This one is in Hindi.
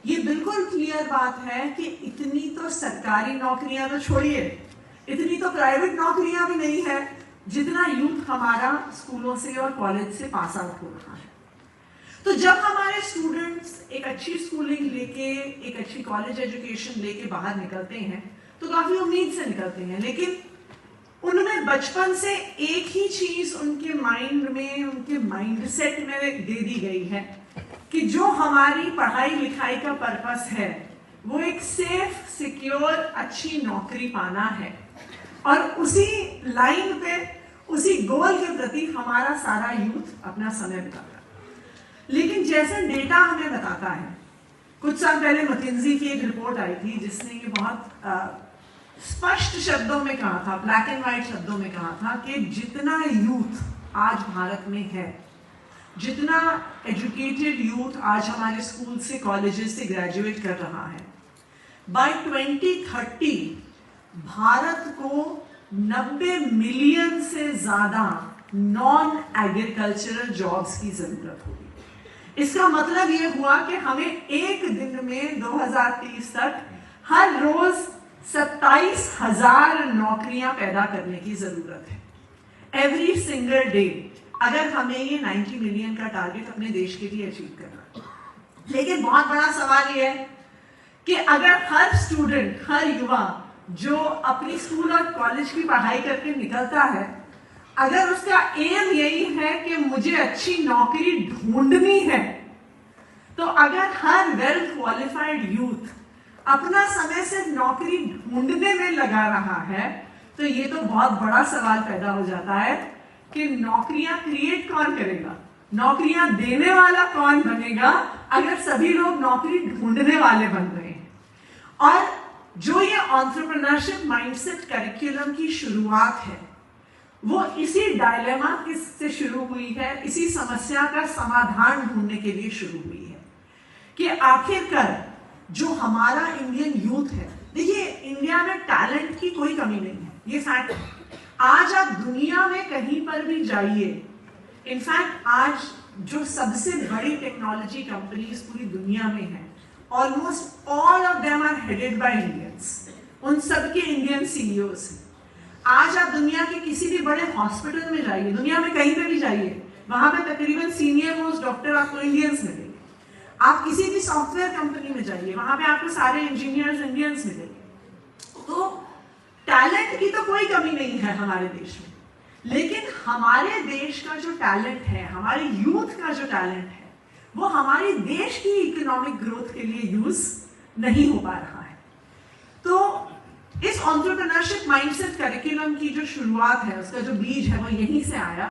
ये बिल्कुल क्लियर बात है कि इतनी तो सरकारी नौकरियां तो छोड़िए, इतनी तो प्राइवेट नौकरियां भी नहीं है जितना यूथ हमारा स्कूलों से और कॉलेज से पास आउट हो रहा है। तो जब हमारे स्टूडेंट्स एक अच्छी स्कूलिंग लेके, एक अच्छी कॉलेज एजुकेशन लेके बाहर निकलते हैं तो काफी उम्मीद से निकलते हैं, लेकिन उनमें बचपन से एक ही चीज उनके माइंड में, उनके माइंडसेट में दे दी गई है कि जो हमारी पढ़ाई लिखाई का पर्पस है वो एक सेफ, सिक्योर, अच्छी नौकरी पाना है। और उसी लाइन पे, उसी गोल के प्रति हमारा सारा यूथ अपना समय बिताता है। लेकिन जैसे डेटा हमें बताता है, कुछ साल पहले मैकिन्जी की एक रिपोर्ट आई थी जिसने ये बहुत स्पष्ट शब्दों में कहा था, ब्लैक एंड व्हाइट शब्दों में कहा था कि जितना यूथ आज भारत में है, जितना एजुकेटेड यूथ आज हमारे स्कूल से, कॉलेजेस से ग्रेजुएट कर रहा है, बाय 2030 भारत को 90 मिलियन से ज्यादा नॉन एग्रीकल्चरल जॉब्स की जरूरत होगी। इसका मतलब ये हुआ कि हमें एक दिन में 2030 तक हर रोज 27,000 नौकरियां पैदा करने की जरूरत है, एवरी सिंगल डे, अगर हमें ये 90 मिलियन का टारगेट अपने देश के लिए अचीव करना है। लेकिन बहुत बड़ा सवाल ये है कि अगर हर स्टूडेंट, हर युवा जो अपनी स्कूल और कॉलेज की पढ़ाई करके निकलता है, अगर उसका एम यही है कि मुझे अच्छी नौकरी ढूंढनी है, तो अगर हर वेल क्वालिफाइड यूथ अपना समय सिर्फ नौकरी ढूंढने में लगा रहा है, तो ये तो बहुत बड़ा सवाल पैदा हो जाता है कि नौकरियां क्रिएट कौन करेगा, नौकरियां देने वाला कौन बनेगा अगर सभी लोग नौकरी ढूंढने वाले बन रहे हैं। और जो ये एंटरप्रेन्योरशिप माइंडसेट करिकुलम की शुरुआत है, वो इसी डायलेमा से शुरू हुई है, इसी समस्या का समाधान ढूंढने के लिए शुरू हुई है कि आखिरकार जो हमारा इंडियन यूथ है, देखिए इंडिया में टैलेंट की कोई कमी नहीं है, ये फैक्ट है। आज आप दुनिया में कहीं पर भी जाइए, इनफैक्ट आज जो सबसे बड़ी टेक्नोलॉजी कंपनीज पूरी दुनिया में है, almost all of them are headed by Indians, उन सबके इंडियन सीईओज हैं। आज आप दुनिया के किसी भी बड़े हॉस्पिटल में जाइए, दुनिया में कहीं पर भी जाइए, वहां पे तकरीबन सीनियर मोस्ट डॉक्टर आपको इंडियंस मिलेंगे। आप किसी भी सॉफ्टवेयर कंपनी में जाइए, वहां पे आपको सारे इंजीनियर्स इंडियंस मिलेंगे। तो टैलेंट की तो कोई कमी नहीं है हमारे देश में, लेकिन हमारे देश का जो टैलेंट है, हमारे यूथ का जो टैलेंट है, वो हमारे देश की इकोनॉमिक ग्रोथ के लिए यूज नहीं हो पा रहा है। तो इस एंटरप्रेन्योरशिप माइंडसेट करिकुलम की जो शुरुआत है, उसका जो बीज है, वो यहीं से आया।